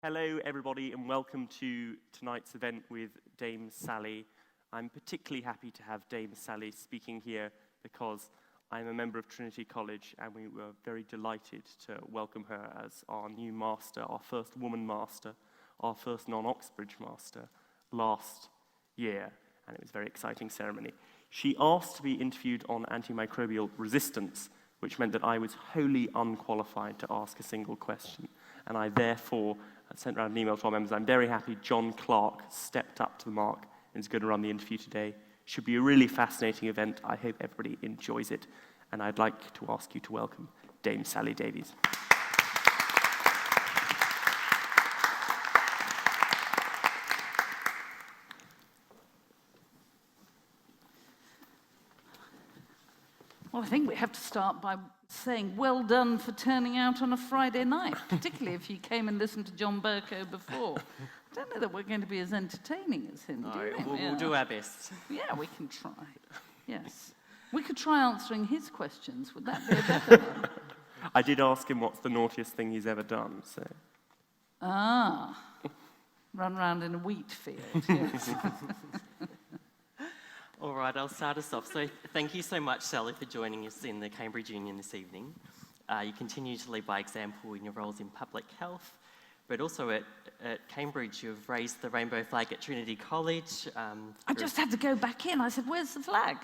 Hello everybody and welcome to tonight's event with Dame Sally. I'm particularly happy to have Dame Sally speaking here because I'm a member of Trinity College and we were very delighted to welcome her as our new master, our first woman master, our first non-Oxbridge master last year, and it was a very exciting ceremony. She asked to be interviewed on antimicrobial resistance, which meant that I was wholly unqualified to ask a single question, and I therefore sent around an email to our members. I'm very happy John Clark stepped up to the mark and is going to run the interview today. Should be a really fascinating event. I hope everybody enjoys it. And I'd like to ask you to welcome Dame Sally Davies. Well, I think we have to start by saying well done for turning out on a Friday night, particularly if you came and listened to John Burko before. I don't know that we're going to be as entertaining as him, do you think? We'll do our best. Yeah, we can try. Yes. We could try answering his questions. Would that be a better one? I did ask him what's the naughtiest thing he's ever done, so... Run around in a wheat field, yes. All right, I'll start us off. So thank you so much, Sally, for joining us in the Cambridge Union this evening. You continue to lead by example in your roles in public health, but also at Cambridge, you've raised the rainbow flag at Trinity College. I just had to go back in. I said, where's the flag?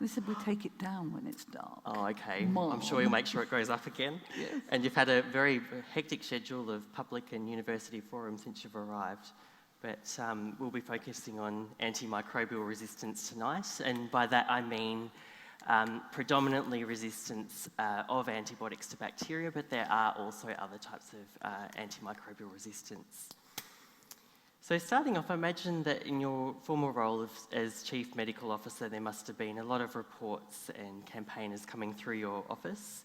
They said, we take it down when it's dark. Oh, okay. Mom. I'm sure you'll make sure it goes up again. Yes. And you've had a very hectic schedule of public and university forums since you've arrived. But we'll be focusing on antimicrobial resistance tonight, and by that I mean predominantly resistance of antibiotics to bacteria, but there are also other types of antimicrobial resistance. So starting off, I imagine that in your former role as Chief Medical Officer, there must have been a lot of reports and campaigners coming through your office,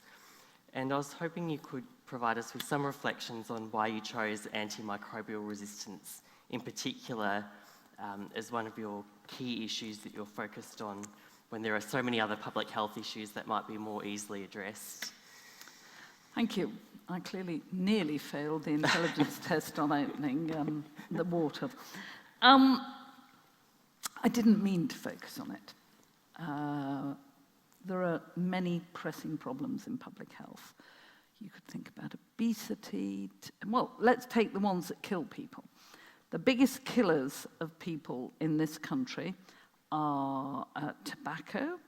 and I was hoping you could provide us with some reflections on why you chose antimicrobial resistance in particular, as one of your key issues that you're focused on when there are so many other public health issues that might be more easily addressed? Thank you. I clearly nearly failed the intelligence test on opening the water. I didn't mean to focus on it. There are many pressing problems in public health. You could think about obesity. Well, let's take the ones that kill people. The biggest killers of people in this country are tobacco,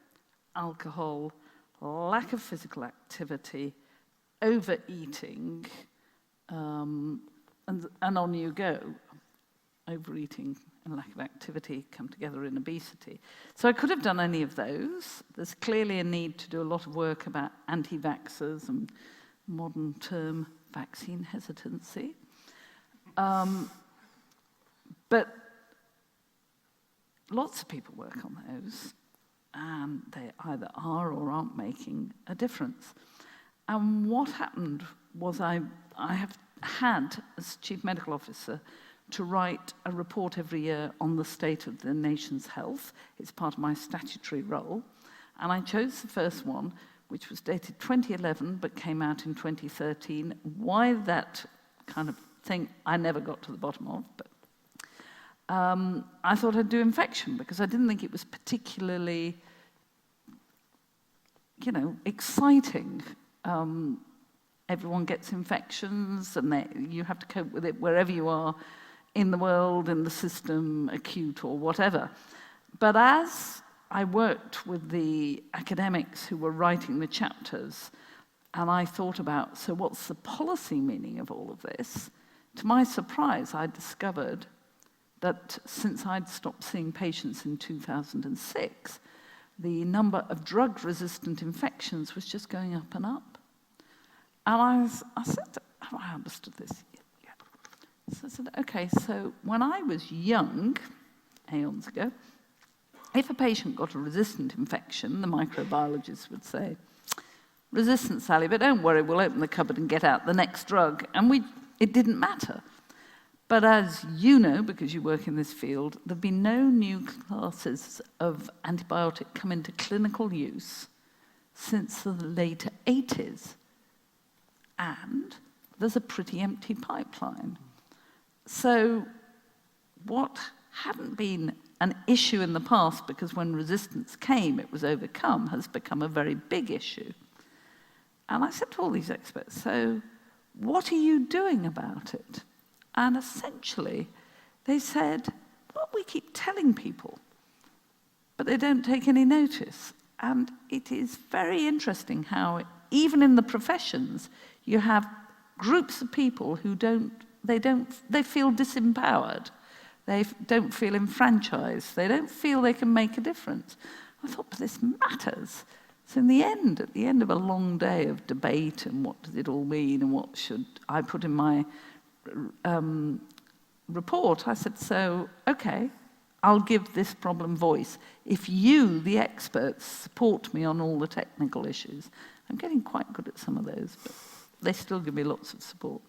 alcohol, lack of physical activity, overeating, and on you go. Overeating and lack of activity come together in obesity. So I could have done any of those. There's clearly a need to do a lot of work about anti-vaxxers and modern term vaccine hesitancy. But lots of people work on those, and they either are or aren't making a difference. And what happened was I have had, as Chief Medical Officer, to write a report every year on the state of the nation's health. It's part of my statutory role. And I chose the first one, which was dated 2011, but came out in 2013. Why that kind of thing, I never got to the bottom of, but I thought I'd do infection because I didn't think it was particularly, exciting. Everyone gets infections and you have to cope with it wherever you are in the world, in the system, acute or whatever. But as I worked with the academics who were writing the chapters, and I thought about, so what's the policy meaning of all of this? To my surprise, I discovered that since I'd stopped seeing patients in 2006, the number of drug-resistant infections was just going up and up. And I said, have I understood this? Yeah. So I said, okay, so when I was young, aeons ago, if a patient got a resistant infection, the microbiologists would say, resistant, Sally, but don't worry, we'll open the cupboard and get out the next drug. And it didn't matter. But as you know, because you work in this field, there have been no new classes of antibiotic come into clinical use since the late 80s. And there's a pretty empty pipeline. So what hadn't been an issue in the past, because when resistance came, it was overcome, has become a very big issue. And I said to all these experts, so what are you doing about it? And essentially, they said, well, we keep telling people, but they don't take any notice. And it is very interesting how, even in the professions, you have groups of people who they feel disempowered. They don't feel enfranchised. They don't feel they can make a difference. I thought, but this matters. So in the end, at the end of a long day of debate and what does it all mean and what should I put in my report, I said, so, okay, I'll give this problem voice. If you, the experts, support me on all the technical issues. I'm getting quite good at some of those, but they still give me lots of support.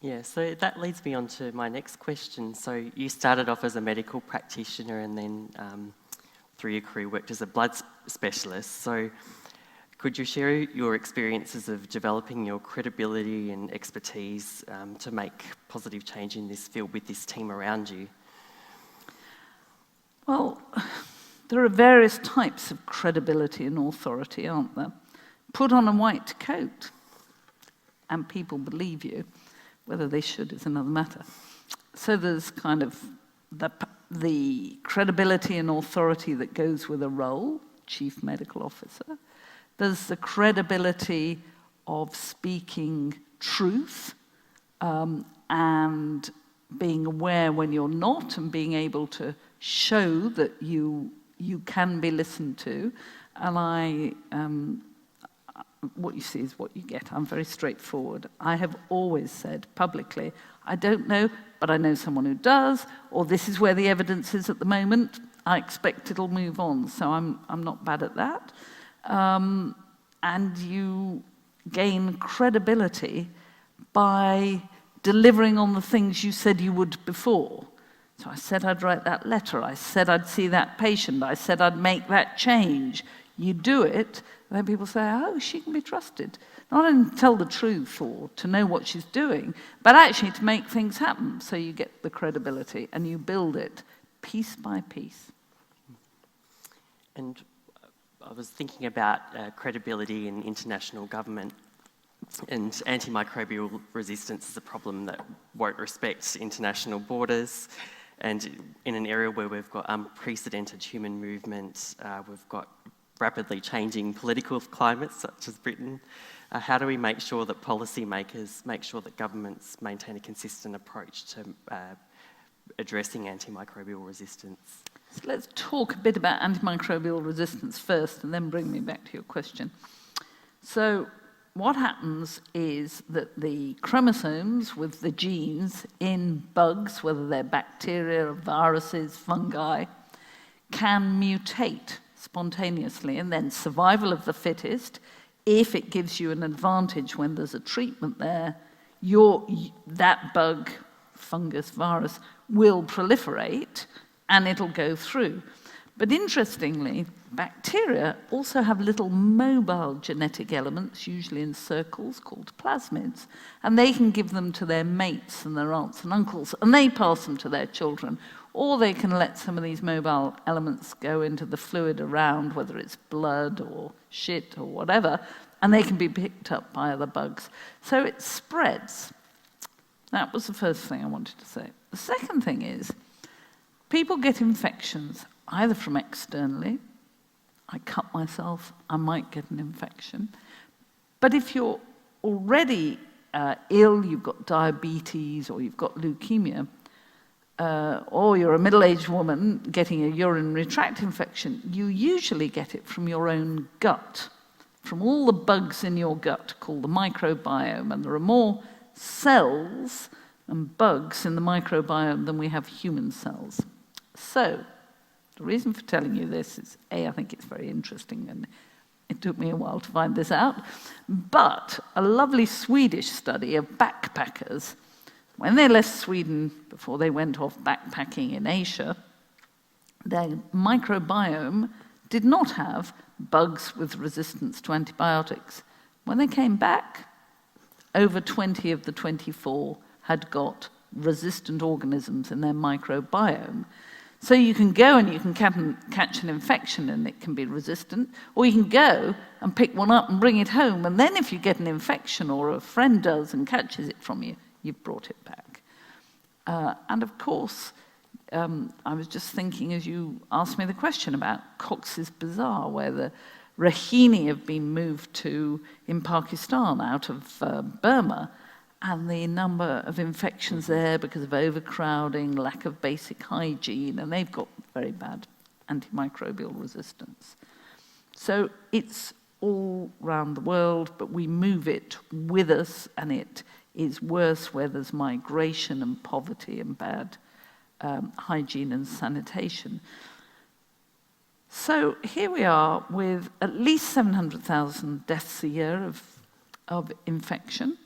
Yeah, so that leads me on to my next question. So you started off as a medical practitioner and then through your career worked as a blood specialist. So could you share your experiences of developing your credibility and expertise to make positive change in this field with this team around you? Well, there are various types of credibility and authority, aren't there? Put on a white coat and people believe you. Whether they should is another matter. So there's kind of the credibility and authority that goes with a role, chief medical officer. There's the credibility of speaking truth and being aware when you're not and being able to show that you can be listened to. And what you see is what you get. I'm very straightforward. I have always said publicly, I don't know, but I know someone who does, or this is where the evidence is at the moment. I expect it'll move on, so I'm not bad at that. And you gain credibility by delivering on the things you said you would before. So I said I'd write that letter. I said I'd see that patient. I said I'd make that change. You do it, and then people say, oh, she can be trusted. Not only to tell the truth or to know what she's doing, but actually to make things happen. So you get the credibility and you build it piece by piece. And I was thinking about credibility in international government, and antimicrobial resistance is a problem that won't respect international borders. And in an area where we've got unprecedented human movement, we've got rapidly changing political climates, such as Britain, how do we make sure that policymakers make sure that governments maintain a consistent approach to addressing antimicrobial resistance? So let's talk a bit about antimicrobial resistance first and then bring me back to your question. So what happens is that the chromosomes with the genes in bugs, whether they're bacteria, viruses, fungi, can mutate spontaneously, and then survival of the fittest, if it gives you an advantage when there's a treatment there, that bug, fungus, virus, will proliferate and it'll go through. But interestingly, bacteria also have little mobile genetic elements, usually in circles, called plasmids, and they can give them to their mates and their aunts and uncles, and they pass them to their children. Or they can let some of these mobile elements go into the fluid around, whether it's blood or shit or whatever, and they can be picked up by other bugs. So it spreads. That was the first thing I wanted to say. The second thing is, people get infections either from externally. I cut myself, I might get an infection. But if you're already ill, you've got diabetes or you've got leukemia, or you're a middle-aged woman getting a urinary tract infection, you usually get it from your own gut, from all the bugs in your gut called the microbiome, and there are more cells and bugs in the microbiome than we have human cells. So, the reason for telling you this is, A, I think it's very interesting, and it took me a while to find this out, but a lovely Swedish study of backpackers, when they left Sweden before they went off backpacking in Asia, their microbiome did not have bugs with resistance to antibiotics. When they came back, over 20 of the 24 had got resistant organisms in their microbiome. So you can go and you can catch an infection and it can be resistant, or you can go and pick one up and bring it home, and then if you get an infection or a friend does and catches it from you, you've brought it back. And of course, I was just thinking as you asked me the question about Cox's Bazar, where the Rohingya have been moved to in Pakistan out of Burma, and the number of infections there because of overcrowding, lack of basic hygiene, and they've got very bad antimicrobial resistance. So it's all around the world, but we move it with us, and it is worse where there's migration and poverty and bad hygiene and sanitation. So here we are with at least 700,000 deaths a year of infection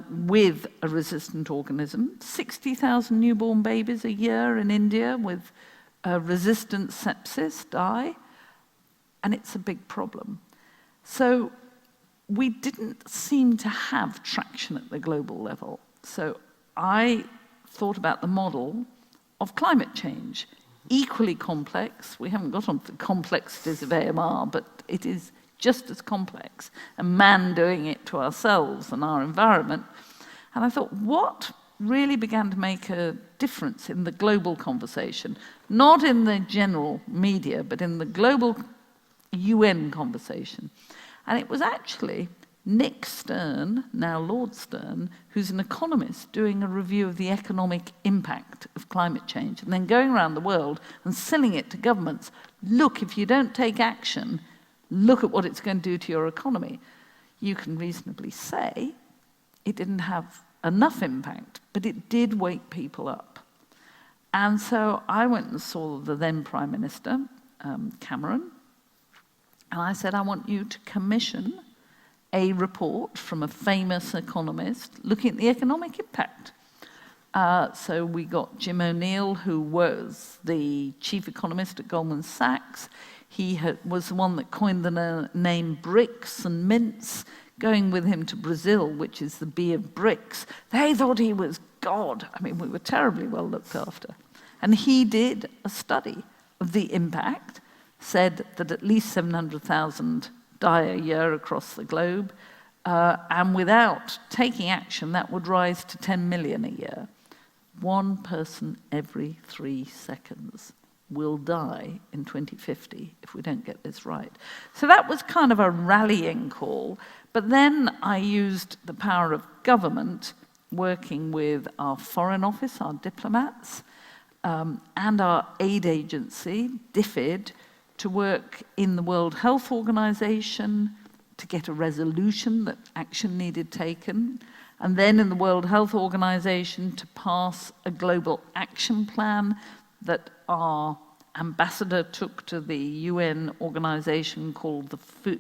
with a resistant organism, 60,000 newborn babies a year in India with resistant sepsis die, and it's a big problem. So we didn't seem to have traction at the global level. So I thought about the model of climate change. Equally complex. We haven't got on to the complexities of AMR, but it is just as complex, and man doing it to ourselves and our environment. And I thought, what really began to make a difference in the global conversation, not in the general media, but in the global UN conversation? And it was actually Nick Stern, now Lord Stern, who's an economist, doing a review of the economic impact of climate change and then going around the world and selling it to governments. Look, if you don't take action, look at what it's going to do to your economy. You can reasonably say it didn't have enough impact, but it did wake people up. And so I went and saw the then Prime Minister, Cameron, and I said, I want you to commission a report from a famous economist looking at the economic impact. So we got Jim O'Neill, who was the chief economist at Goldman Sachs. He was the one that coined the name BRICS and mints, going with him to Brazil, which is the B of BRICS. They thought he was God. I mean, we were terribly well looked after. And he did a study of the impact, said that at least 700,000 die a year across the globe, and without taking action, that would rise to 10 million a year. One person every 3 seconds will die in 2050 if we don't get this right. So that was kind of a rallying call, but then I used the power of government, working with our Foreign Office, our diplomats, and our aid agency, DFID, to work in the World Health Organization to get a resolution that action needed taken, and then in the World Health Organization to pass a global action plan that our ambassador took to the UN organization called the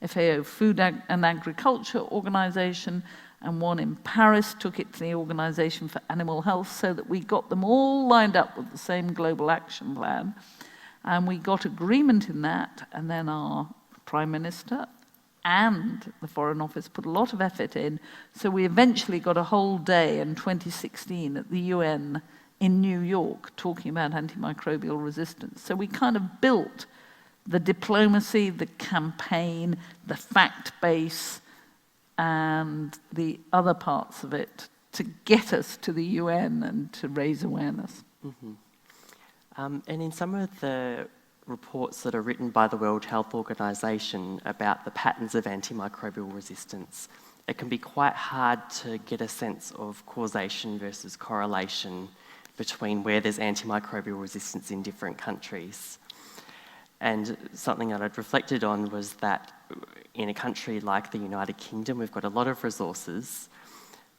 FAO Food and Agriculture Organization, and one in Paris took it to the Organization for Animal Health, so that we got them all lined up with the same global action plan. And we got agreement in that, and then our Prime Minister and the Foreign Office put a lot of effort in. So we eventually got a whole day in 2016 at the UN in New York talking about antimicrobial resistance. So we kind of built the diplomacy, the campaign, the fact base, and the other parts of it to get us to the UN and to raise awareness. Mm-hmm. And in some of the reports that are written by the World Health Organization about the patterns of antimicrobial resistance, it can be quite hard to get a sense of causation versus correlation between where there's antimicrobial resistance in different countries. And something that I'd reflected on was that in a country like the United Kingdom, we've got a lot of resources,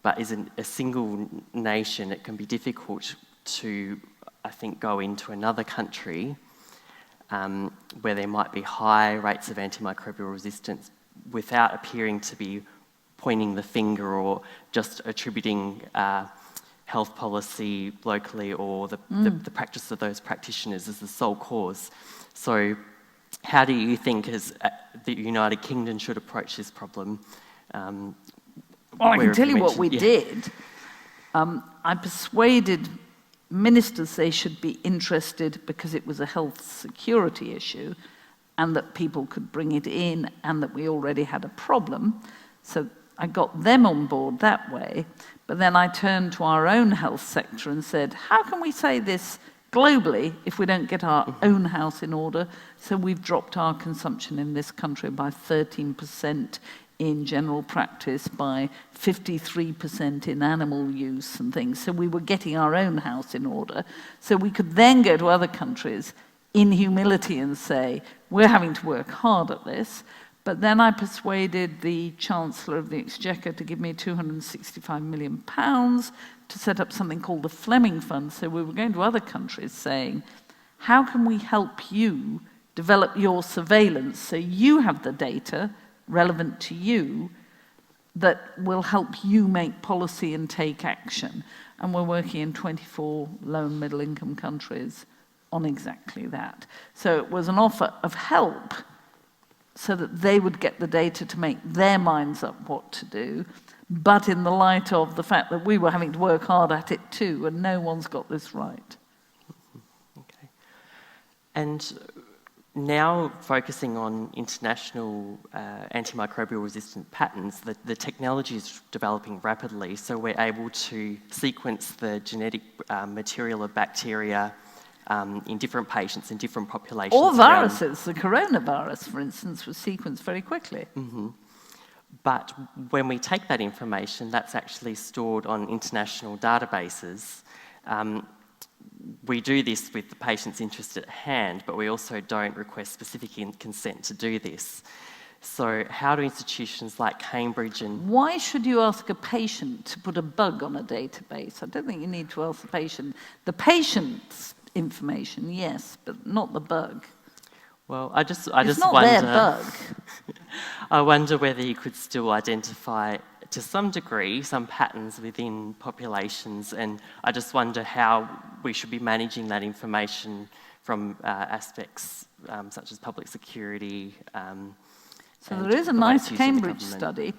but as a single nation, it can be difficult to, I think, go into another country where there might be high rates of antimicrobial resistance without appearing to be pointing the finger or just attributing health policy locally or the practice of those practitioners as the sole cause. So how do you think as the United Kingdom should approach this problem? Well, I can tell you what we did. I persuaded ministers they should be interested because it was a health security issue and that people could bring it in and that we already had a problem. So I got them on board that way. But then I turned to our own health sector and said, how can we say this globally if we don't get our own house in order? So we've dropped our consumption in this country by 13% in general practice, by 53% in animal use and things. So we were getting our own house in order. So we could then go to other countries in humility and say, we're having to work hard at this. But then I persuaded the Chancellor of the Exchequer to give me £265 million to set up something called the Fleming Fund. So we were going to other countries saying, how can we help you develop your surveillance so you have the data relevant to you that will help you make policy and take action? And we're working in 24 low and middle income countries on exactly that. So it was an offer of help so that they would get the data to make their minds up what to do, but in the light of the fact that we were having to work hard at it too, and no one's got this right. Okay. And now focusing on international antimicrobial resistant patterns, the technology is developing rapidly, so we're able to sequence the genetic material of bacteria in different patients, in different populations. Or viruses. The coronavirus, for instance, was sequenced very quickly. Mm-hmm. But when we take that information, that's actually stored on international databases. We do this with the patient's interest at hand, but we also don't request specific consent to do this. So how do institutions like Cambridge and... Why should you ask a patient to put a bug on a database? I don't think you need to ask the patient. The patient's information, yes, but not the bug. Well, I just it's not wonder... their bug. I wonder whether you could still identify, to some degree, some patterns within populations, and I just wonder how we should be managing that information from aspects such as public security. So there is a nice Cambridge study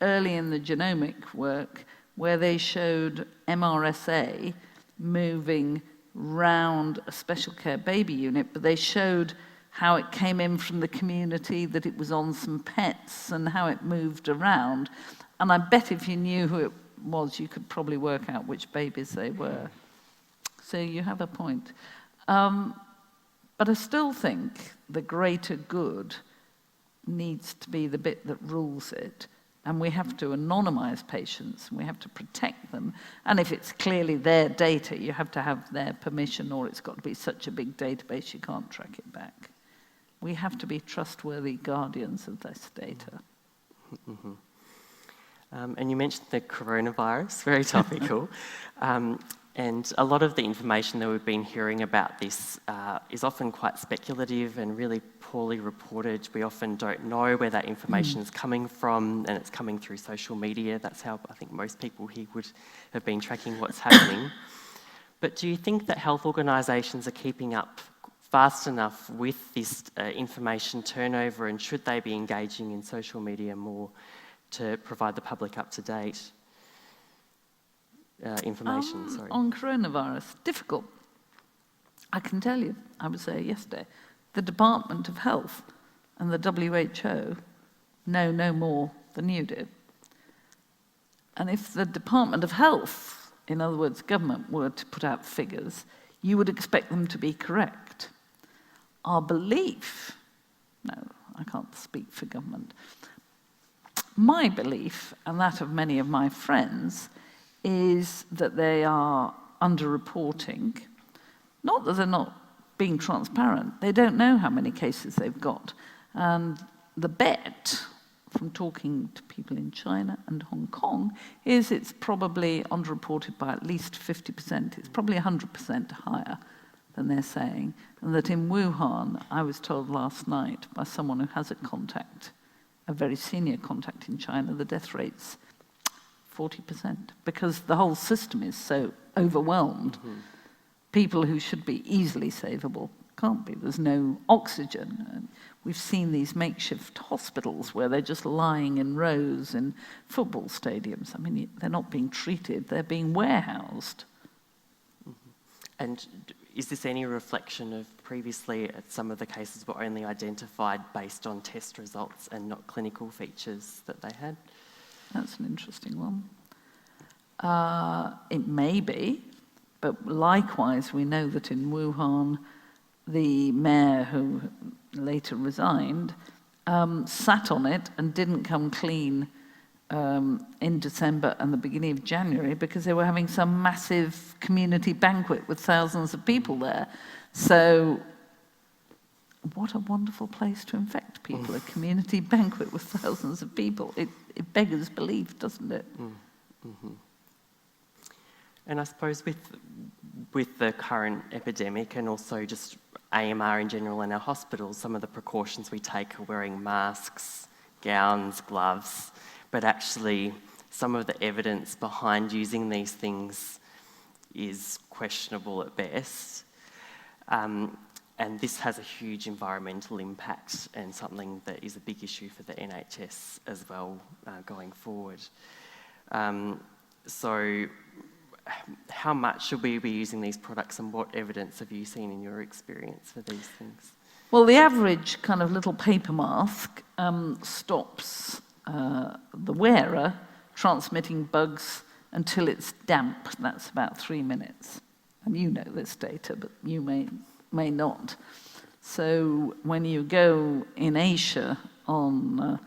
early in the genomic work where they showed MRSA moving round a special care baby unit, but they showed how it came in from the community, that it was on some pets, and how it moved around. And I bet if you knew who it was, you could probably work out which babies they were. So you have a point. But I still think the greater good needs to be the bit that rules it. And we have to anonymize patients, and we have to protect them. And if it's clearly their data, you have to have their permission, or it's got to be such a big database you can't track it back. We have to be trustworthy guardians of this data. Mm-hmm. And you mentioned the coronavirus, very topical. And a lot of the information that we've been hearing about this is often quite speculative and really poorly reported. We often don't know where that information is coming from, and it's coming through social media. That's how I think most people here would have been tracking what's happening. But do you think that health organisations are keeping up fast enough with this information turnover, and should they be engaging in social media more to provide the public up-to-date information? On coronavirus, difficult. I can tell you, I was there yesterday, the Department of Health and the WHO know no more than you do. And if the Department of Health, in other words, government, were to put out figures, you would expect them to be correct. Our belief, no, I can't speak for government, my belief, and that of many of my friends, is that they are underreporting. Not that they're not being transparent, they don't know how many cases they've got. And the bet, from talking to people in China and Hong Kong, is it's probably underreported by at least 50%. It's probably 100% higher than they're saying. And that in Wuhan, I was told last night by someone who has a contact, a very senior contact in China, the death rate's 40%, because the whole system is so overwhelmed. Mm-hmm. People who should be easily savable Can't be. There's no oxygen. And we've seen these makeshift hospitals where they're just lying in rows in football stadiums. I mean, they're not being treated, they're being warehoused. And is this any reflection of previously some of the cases were only identified based on test results and not clinical features that they had? That's an interesting one. It may be, but likewise we know that in Wuhan, the mayor who later resigned sat on it and didn't come clean in December and the beginning of January because they were having some massive community banquet with thousands of people there. So what a wonderful place to infect people, a community banquet with thousands of people. It beggars belief, doesn't it? Mm-hmm. And I suppose with the current epidemic and also just AMR in general in our hospitals, some of the precautions we take are wearing masks, gowns, gloves, but actually some of the evidence behind using these things is questionable at best. And this has a huge environmental impact and something that is a big issue for the NHS as well going forward. So how much should we be using these products and what evidence have you seen in your experience for these things? Well, the average kind of little paper mask stops the wearer transmitting bugs until it's damp. That's about 3 minutes. And you know this data, but you may not. So when you go in Asia on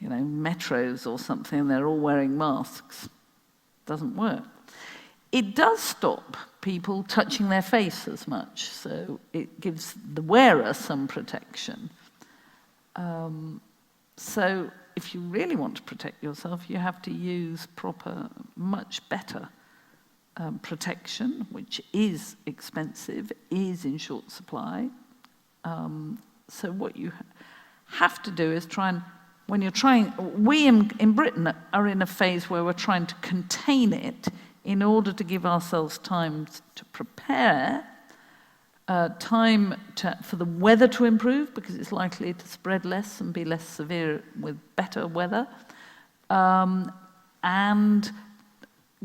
metros or something, they're all wearing masks. Doesn't work. It does stop people touching their face as much, so it gives the wearer some protection. So if you really want to protect yourself, you have to use proper, much better protection, which is expensive, is in short supply. So what you have to do is try and, when you're trying, we in Britain are in a phase where we're trying to contain it in order to give ourselves time to prepare, for the weather to improve, because it's likely to spread less and be less severe with better weather, and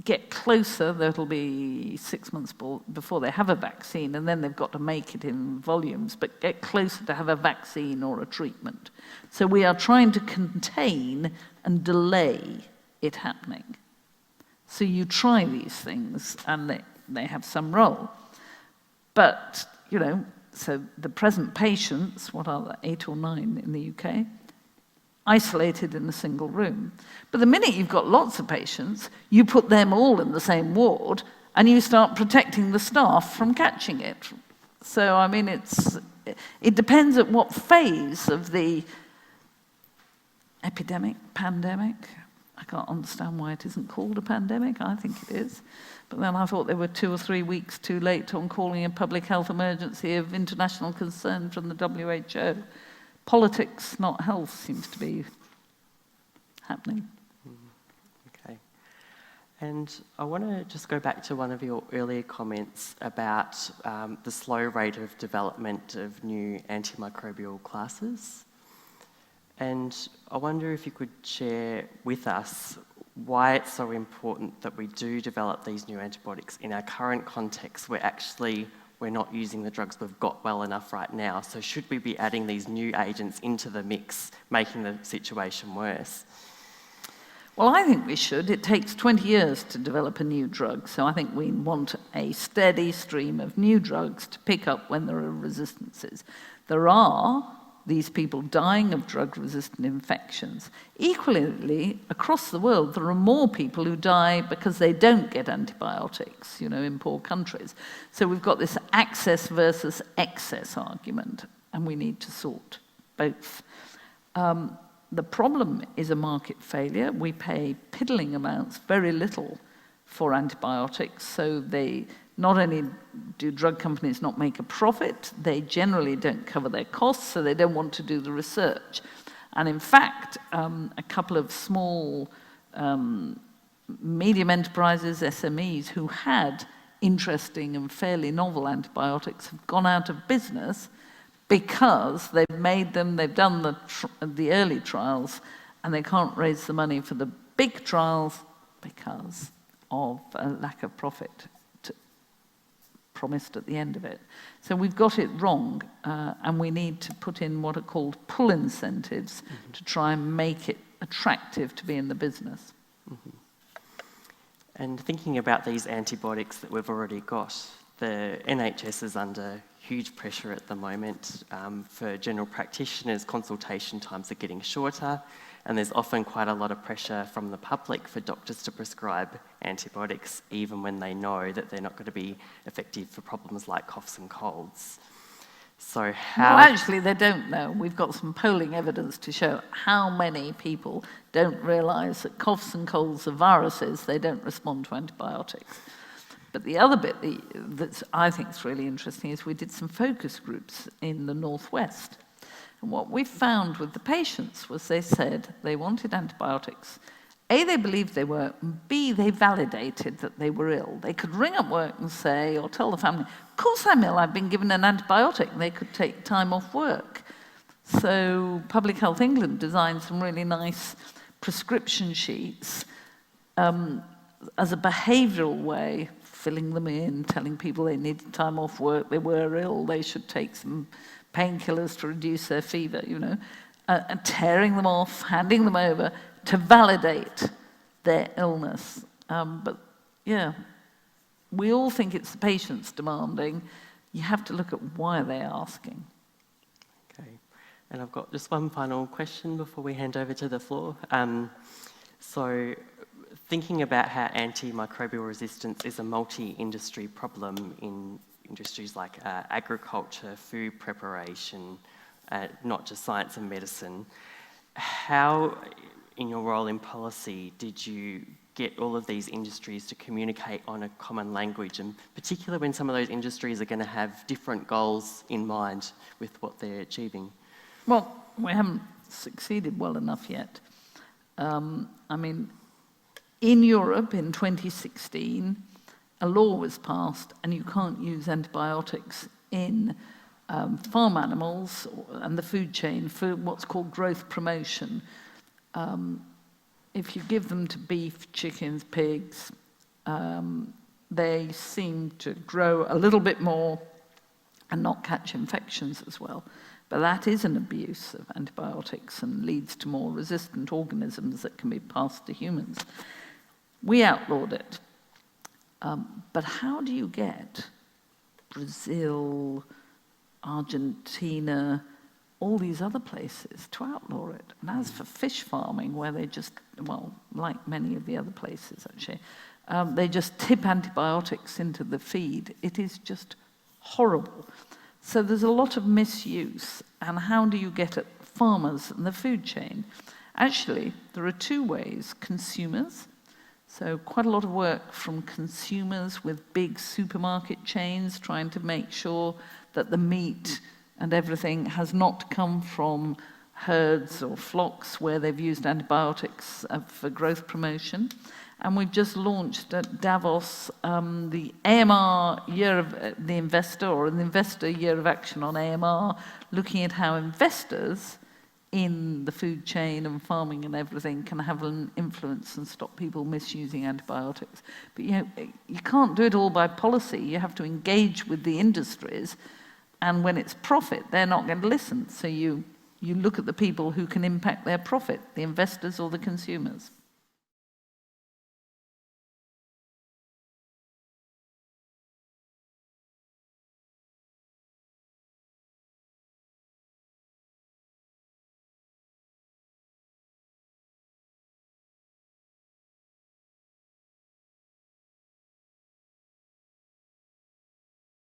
get closer. That'll be 6 months before they have a vaccine, and then they've got to make it in volumes, but get closer to have a vaccine or a treatment. So we are trying to contain and delay it happening. So you try these things, and they have some role. But, so the present patients, what are there, 8 or 9 in the UK, isolated in a single room. But the minute you've got lots of patients, you put them all in the same ward, and you start protecting the staff from catching it. So, I mean, it depends at what phase of the epidemic, pandemic. I can't understand why it isn't called a pandemic. I think it is. But then I thought they were 2 or 3 weeks too late on calling a public health emergency of international concern from the WHO. Politics, not health, seems to be happening. Okay. And I want to just go back to one of your earlier comments about the slow rate of development of new antimicrobial classes. And I wonder if you could share with us why it's so important that we do develop these new antibiotics in our current context where actually we're not using the drugs we've got well enough right now. So should we be adding these new agents into the mix, making the situation worse? Well, I think we should. It takes 20 years to develop a new drug, so I think we want a steady stream of new drugs to pick up when there are resistances. There are these people dying of drug-resistant infections. Equally, across the world, there are more people who die because they don't get antibiotics, in poor countries. So we've got this access versus excess argument, and we need to sort both. The problem is a market failure. We pay piddling amounts, very little, for antibiotics, so they not only do drug companies not make a profit, they generally don't cover their costs, so they don't want to do the research. And in fact, a couple of small medium enterprises, SMEs, who had interesting and fairly novel antibiotics have gone out of business because they've made them, they've done the early trials, and they can't raise the money for the big trials because of a lack of profit promised at the end of it. So we've got it wrong, and we need to put in what are called pull incentives to try and make it attractive to be in the business. And thinking about these antibiotics that we've already got, the NHS is under huge pressure at the moment. For general practitioners, consultation times are getting shorter, and there's often quite a lot of pressure from the public for doctors to prescribe antibiotics, even when they know that they're not going to be effective for problems like coughs and colds. So how... Well, actually, they don't know. We've got some polling evidence to show how many people don't realise that coughs and colds are viruses, they don't respond to antibiotics. But the other bit that I think is really interesting is we did some focus groups in the Northwest. And what we found with the patients was they said they wanted antibiotics. A, they believed they were, and B, they validated that they were ill. They could ring up work and say, or tell the family, of course I'm ill, I've been given an antibiotic. They could take time off work. So Public Health England designed some really nice prescription sheets as a behavioural way, filling them in, telling people they needed time off work, they were ill, they should take some painkillers to reduce their fever, and tearing them off, handing them over to validate their illness. But yeah, we all think it's the patients demanding. You have to look at why they're asking. Okay, and I've got just one final question before we hand over to the floor. So thinking about how antimicrobial resistance is a multi-industry problem in industries like agriculture, food preparation, not just science and medicine, how, in your role in policy, did you get all of these industries to communicate on a common language, and particularly when some of those industries are going to have different goals in mind with what they're achieving? Well, we haven't succeeded well enough yet. In Europe in 2016, a law was passed, and you can't use antibiotics in farm animals and the food chain for what's called growth promotion. If you give them to beef, chickens, pigs, they seem to grow a little bit more and not catch infections as well. But that is an abuse of antibiotics and leads to more resistant organisms that can be passed to humans. We outlawed it. But how do you get Brazil, Argentina, all these other places to outlaw it? And as for fish farming, where they just, well, like many of the other places actually, they just tip antibiotics into the feed. It is just horrible. So there's a lot of misuse. And how do you get at farmers and the food chain? Actually, there are two ways. Consumers. So quite a lot of work from consumers with big supermarket chains trying to make sure that the meat and everything has not come from herds or flocks where they've used antibiotics for growth promotion. And we've just launched at Davos the AMR Year of the Investor, or the Investor Year of Action on AMR, looking at how investors in the food chain and farming and everything can have an influence and stop people misusing antibiotics. But you can't do it all by policy. You have to engage with the industries, and when it's profit, they're not going to listen. So you look at the people who can impact their profit, the investors or the consumers.